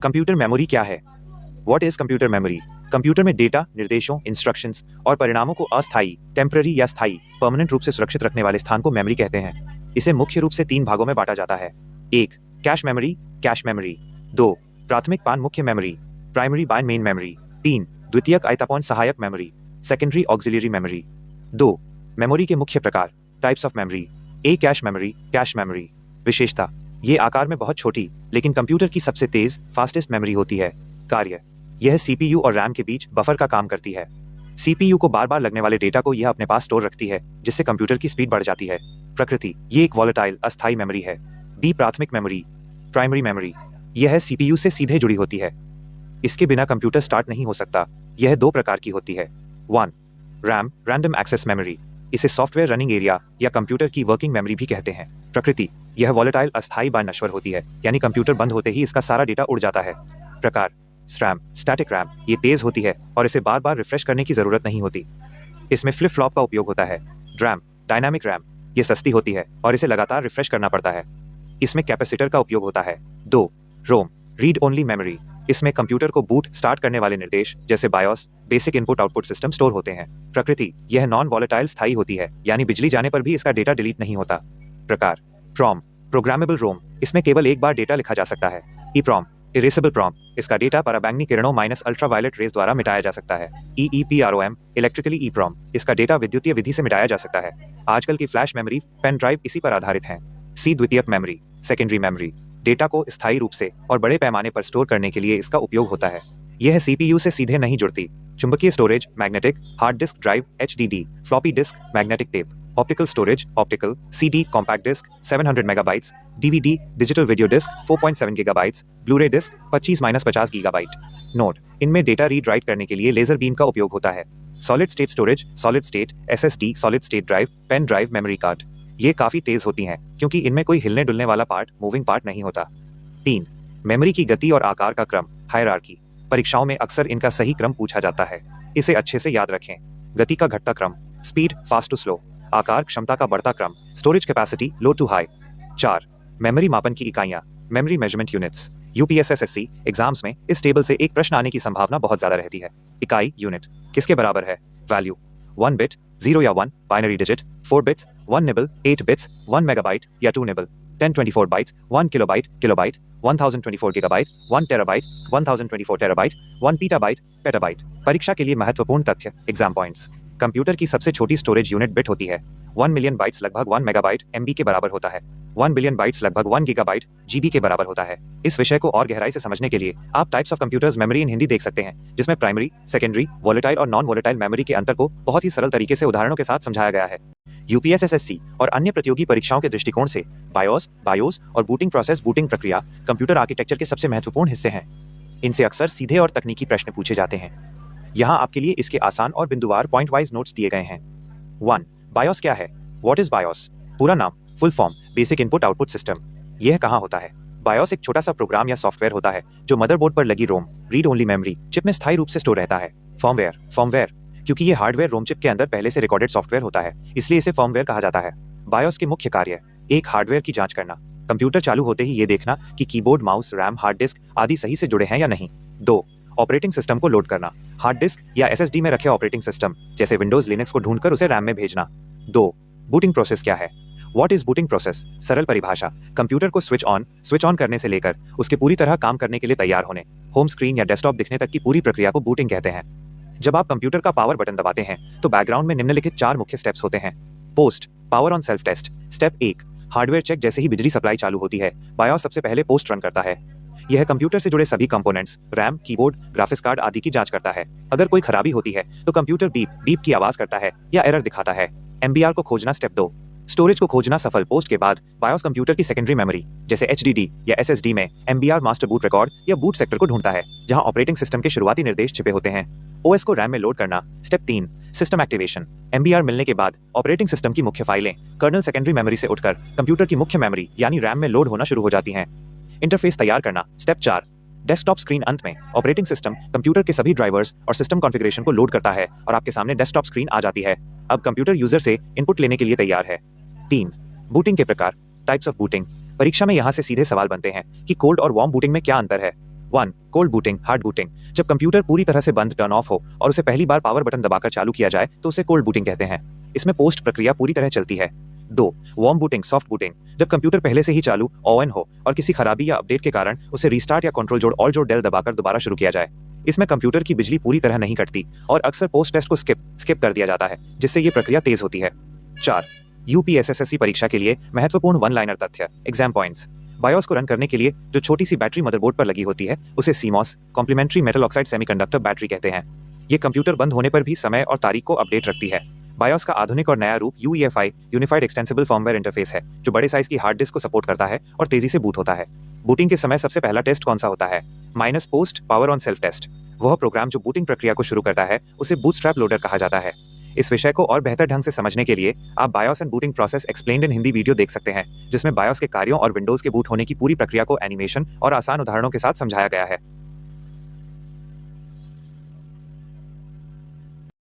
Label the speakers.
Speaker 1: Computer memory क्या है? What is computer memory? Computer में डेटा, निर्देशों, इंस्ट्रक्शंस और परिणामों को अस्थायी, टेम्पररी या स्थायी, परमानेंट रूप से सुरक्षित रखने वाले स्थान को मेमोरी कहते हैं। इसे मुख्य रूप से 3 भागों में बांटा जाता है। 1. Cache memory, cache memory. 2. प्राथमिक पान मुख्य memory, primary by main memory. 3. द्वितीयक आयतापौन सहायक memory, secondary auxiliary memory. 2. Memory के मुख्य प्रकार, types of memory. A. Cache memory, cache memory. विशेषता: ये आकार में बहुत छोटी लेकिन कंप्यूटर की सबसे तेज, फास्टेस्ट मेमोरी होती है। कार्य: यह सीपीयू और रैम के बीच बफर का काम करती है। सीपीयू को बार बार लगने वाले डेटा को यह अपने पास स्टोर रखती है, जिससे कंप्यूटर की स्पीड बढ़ जाती है। प्रकृति: ये एक वॉलेटाइल, अस्थायी मेमोरी है। बी. प्राथमिक मेमोरी, प्राइमरी मेमोरी। यह सीपीयू से सीधे जुड़ी होती है। इसके बिना कंप्यूटर स्टार्ट नहीं हो सकता। यह 2 प्रकार की होती है। 1. RAM, random access memory. इसे सॉफ्टवेयर रनिंग एरिया या कंप्यूटर की वर्किंग मेमोरी भी कहते हैं। प्रकृति: यह वॉलेटाइल, अस्थायी व नश्वर होती है, यानी कंप्यूटर बंद होते ही इसका सारा डेटा उड़ जाता है। प्रकार: स्रैम, स्टैटिक रैम। ये तेज होती है और इसे बार बार रिफ्रेश करने की जरूरत नहीं होती। इसमें फ्लिप फ्लॉप का उपयोग होता है। Dram, dynamic RAM. ये सस्ती होती है और इसे लगातार रिफ्रेश करना पड़ता है। इसमें कैपेसिटर का उपयोग होता है। 2. रोम, रीड ओनली मेमोरी। इसमें कंप्यूटर को बूट स्टार्ट करने वाले निर्देश जैसे BIOS, basic input output system store होते हैं। प्रकृति: यह नॉन वॉलेटाइल, स्थायी होती है, यानी बिजली जाने पर भी इसका डेटा डिलीट नहीं होता। प्रकार: प्रॉम, प्रोग्रामेबल रोम। इसमें केवल एक बार डेटा लिखा जा सकता है। ईप्रॉम, इरेसेबल प्रॉम। इसका डेटा पराबैंगनी किरणों माइनस अल्ट्रावायलेट रेज द्वारा मिटाया जा सकता है। EEPROM, electrically EPROM. इसका डेटा विद्युतीय विधि से मिटाया जा सकता है। आजकल की फ्लैश मेमोरी, पेन ड्राइव इसी पर आधारित हैं। सी. द्वितीयक मेमोरी, सेकेंडरी मेमोरी। डेटा को स्थायी रूप से और बड़े पैमाने पर स्टोर करने के लिए इसका उपयोग होता है। यह सीपीयू से सीधे नहीं जुड़ती। चुंबकीय storage, magnetic, hard disk drive, HDD, floppy disk, magnetic tape. Optical storage, optical, CD, compact disc 700 megabytes, DVD, digital video disc 4.7 gigabytes, Blu-ray disc 25-50 gigabyte. Note: इनमें डेटा रीड राइट करने के लिए लेजर बीम का उपयोग होता है। Solid state storage, solid state, SSD, solid state drive, pen drive, memory card. ये काफी तेज होती हैं क्योंकि इनमें कोई हिलने डुलने वाला पार्ट, मूविंग पार्ट नहीं होता। 3. मेमोरी की गति और आकार का क्रम, हायरार्की। परीक्षाओं में अक्सर इनका सही क्रम पूछा जाता है। इसे अच्छे से याद रखें। गति का घटता क्रम, स्पीड फास्ट टू स्लो। आकार, क्षमता का बढ़ता क्रम, storage capacity low to high. 4. Memory मापन की इकाइयां, memory measurement units. UPSSSC exams में इस टेबल से एक प्रश्न आने की संभावना बहुत ज्यादा रहती है। इकाई, यूनिट, किसके बराबर है? वैल्यू: 1 बिट, 0 या 1, binary digit, 4 bits, 1 nibble, 8 bits, 1 megabyte या 2 nibble, 1024 bytes, 1 kilobyte, kilobyte, 1024 gigabyte, 1 terabyte, 1024 terabyte, 1 petabyte, petabyte. परीक्षा के लिए महत्वपूर्ण तथ्य, एग्जाम पॉइंट्स। कंप्यूटर की सबसे छोटी स्टोरेज यूनिट बिट होती है। 1 मिलियन बाइट्स लगभग 1 मेगाबाइट एमबी के बराबर होता है। 1 बिलियन बाइट्स लगभग 1 गीगाबाइट जीबी के बराबर होता है। इस विषय को और गहराई से समझने के लिए आप types of computers memory in Hindi देख सकते हैं, जिसमें प्राइमरी, सेकेंडरी, वॉलेटाइल और नॉन वॉलेटाइल मेमोरी के अंतर को बहुत ही सरल तरीके से उदाहरणों के साथ समझाया गया है। यूपीएसएसएससी और अन्य प्रतियोगी परीक्षाओं के दृष्टिकोण से बायोस और बूटिंग प्रोसेस, बूटिंग प्रक्रिया कंप्यूटर आर्किटेक्चर के सबसे महत्वपूर्ण हिस्से हैं। इनसे अक्सर सीधे और तकनीकी प्रश्न पूछे जाते हैं। यहाँ आपके लिए इसके आसान और बिंदुवार पॉइंट वाइज नोट्स दिए गए हैं। 1. बायोस क्या है? What is BIOS? पूरा नाम, full form, basic input output system. यह कहाँ होता है? बायोस एक छोटा सा प्रोग्राम या सॉफ्टवेयर होता है जो मदरबोर्ड पर लगी रोम, रीड ओनली मेमोरी, चिप में स्थायी रूप से स्टोर रहता है। फर्मवेयर, क्योंकि ये हार्डवेयर रोम चिप के अंदर पहले से रिकॉर्डेड सॉफ्टवेयर होता है, इसलिए इसे फर्मवेयर कहा जाता है। बायोस के मुख्य कार्य: 1. हार्डवेयर की जांच करना, कंप्यूटर चालू होते ही ये देखना कि keyboard, mouse, RAM, hard disk आदि सही से जुड़े हैं या नहीं। 2. ऑपरेटिंग सिस्टम को लोड करना, हार्ड डिस्क या एसएसडी में रखे ऑपरेटिंग सिस्टम जैसे विंडोज, लिनक्स को ढूंढकर उसे रैम में भेजना। 2. बूटिंग प्रोसेस क्या है? What is booting process? सरल परिभाषा: कंप्यूटर को स्विच ऑन करने से लेकर उसके पूरी तरह काम करने के लिए तैयार होने, होम स्क्रीन या डेस्कटॉप दिखने तक की पूरी प्रक्रिया को बूटिंग कहते हैं। जब आप कंप्यूटर का पावर बटन दबाते हैं तो बैकग्राउंड में निम्नलिखित 4 मुख्य स्टेप्स होते हैं। POST, power on self test. Step 1, hardware check. जैसे ही बिजली सप्लाई चालू होती है, बायोस सबसे पहले पोस्ट रन करता है। यह कंप्यूटर से जुड़े सभी components, RAM, keyboard, graphics card आदि की जांच करता है। अगर कोई खराबी होती है तो कंप्यूटर बीप की आवाज करता है या एरर दिखाता है। एमबीआर को खोजना। स्टेप 2, स्टोरेज को खोजना। सफल पोस्ट के बाद बायोस कंप्यूटर की सेकेंडरी मेमोरी जैसे एचडीडी या एसएसडी में एमबीआर मास्टर बूट रिकॉर्ड या बूट सेक्टर को ढूंढता है, जहां ऑपरेटिंग सिस्टम के शुरुआती निर्देश छिपे होते हैं। ओएस को रैम में लोड करना। Step 3, system activation. एमबीआर मिलने के बाद ऑपरेटिंग सिस्टम की मुख्य फाइलें कर्नल सेकेंडरी मेमोरी से उठकर कंप्यूटर की मुख्य मेमोरी यानी रैम में लोड होना शुरू हो जाती हैं। इंटरफेस तैयार करना। Step 4, desktop screen. अंत में ऑपरेटिंग सिस्टम कंप्यूटर के सभी ड्राइवर्स और सिस्टम कॉन्फ़िगरेशन को लोड करता है और आपके सामने डेस्कटॉप स्क्रीन आ जाती है। अब कंप्यूटर यूजर से इनपुट लेने के लिए तैयार है। 3, बूटिंग के प्रकार, टाइप्स ऑफ बूटिंग। परीक्षा में यहाँ से सीधे सवाल बनते हैं कि कोल्ड और वार्म बूटिंग में क्या अंतर है। 1. Cold booting, hard booting. जब कंप्यूटर पूरी तरह से बंद टर्न ऑफ हो और उसे पहली बार पावर बटन दबाकर चालू किया जाए तो उसे कोल्ड बूटिंग कहते हैं। इसमें पोस्ट प्रक्रिया पूरी तरह चलती है। 2. Warm booting, soft booting. जब कंप्यूटर पहले से ही चालू ऑन हो और किसी खराबी या अपडेट के कारण उसे रीस्टार्ट या कंट्रोल जोड़ डेल दबाकर दोबारा शुरू किया जाए। इसमें कंप्यूटर की बिजली पूरी तरह नहीं कटती और अक्सर पोस्ट टेस्ट को स्किप कर दिया जाता है, जिससे ये प्रक्रिया तेज होती है। 4. यूपीएसएससी परीक्षा के लिए महत्वपूर्ण वन लाइनर तथ्य, एग्जाम पॉइंट्स। बायोस को रन करने के लिए जो छोटी सी बैटरी मदरबोर्ड पर लगी होती है उसे CMOS, complementary metal oxide semiconductor battery कहते हैं। ये कंप्यूटर बंद होने पर भी समय और तारीख को अपडेट रखती है। बायोस का आधुनिक और नया रूप UEFI, unified extensible firmware interface है, जो बड़े साइज की हार्ड डिस्क को सपोर्ट करता है और तेजी से बूट होता है। बूटिंग के समय सबसे पहला टेस्ट कौन सा होता है? Minus post power on self test. वह प्रोग्राम जो बूटिंग प्रक्रिया को शुरू करता है उसे बूटस्ट्रैप लोडर कहा जाता है। इस विषय को और बेहतर ढंग से समझने के लिए आप BIOS and booting process explained in Hindi video देख सकते हैं, जिसमें बायोस के कार्यों और विंडोज के बूट होने की पूरी प्रक्रिया को एनिमेशन और आसान उदाहरणों के साथ समझाया गया है।